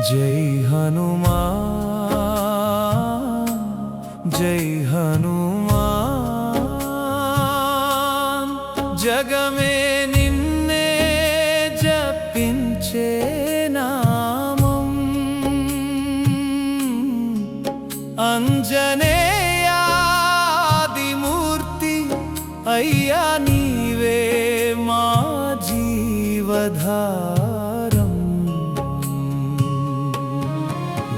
జై హనుమాన్ జై హనుమాన్ జగమే నిన్నే జపించే నామం అంజనేయాదిమూర్తి అయ్యా నీవే మా జీవధారం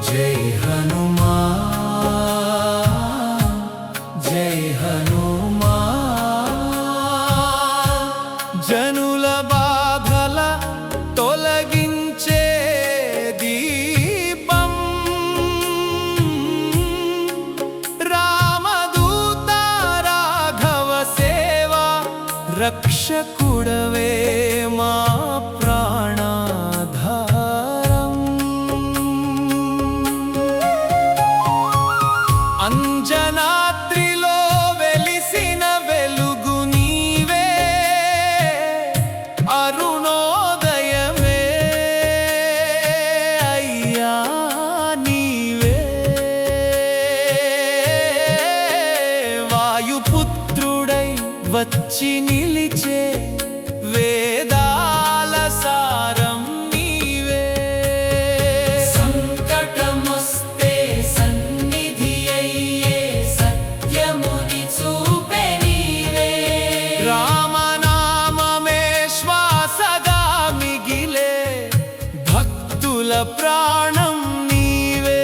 జై హనుమాన్ జై హనుమాన్ జనుల బాధల తొలగించే దీపం రామదూత రాఘవ సేవ రక్షకుడవే మా ప్రాణాధారం అంజనాద్రిలో వెలిసిన వెలుగు నీవే అరుణోదయమే అయ్యా నీవే వాయుపుత్రుడై వచ్చి నిలిచే వేదాల సారం నీవే సంకటమొస్తే సన్నిధి అయ్యే సత్యముని చూపే నీవే రామనామమే శ్వాసగా మిగిలే భక్తుల ప్రాణం నీవే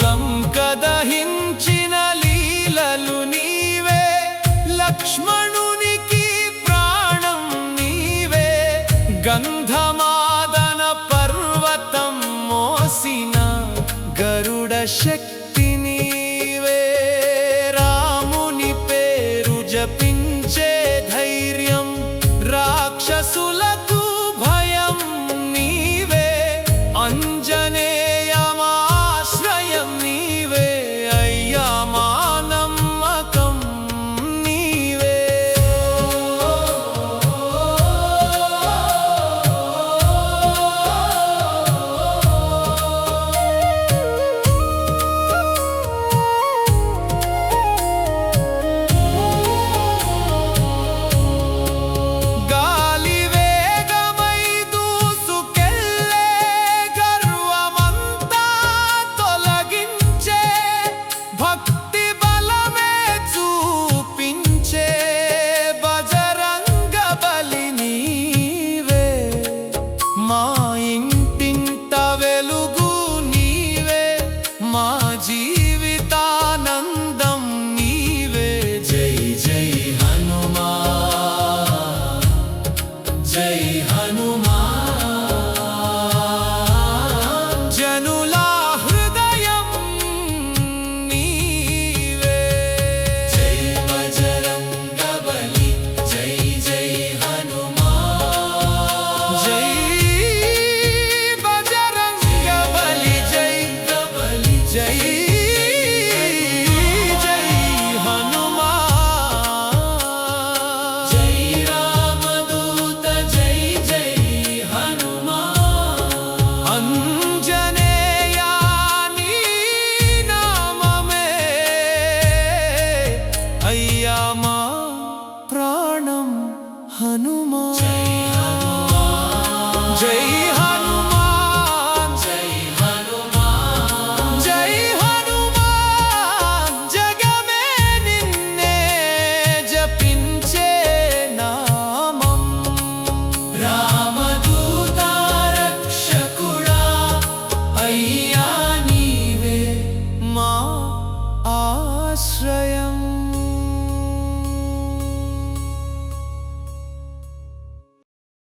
లంక దహించిన లీలలు నీవే లక్ష్మణునికి ప్రాణం నీవే గంధమాదన పర్వతం మోసిన గరుడ శక్తి నీవే రాముని పేరు జపించే ధైర్యం రాక్షసులకు భయం నీవే అంజనేయమాశ్రయం నీవే అయ్యా మా నమ్మకం నీవే గాలి వేగమై దూసుకెళ్ళే గర్వమంతా తొలగించే భక్తి బలమే చూపించే బజరంగ బలి నీవే మా ఇంటింట వెలుగు నీవే మా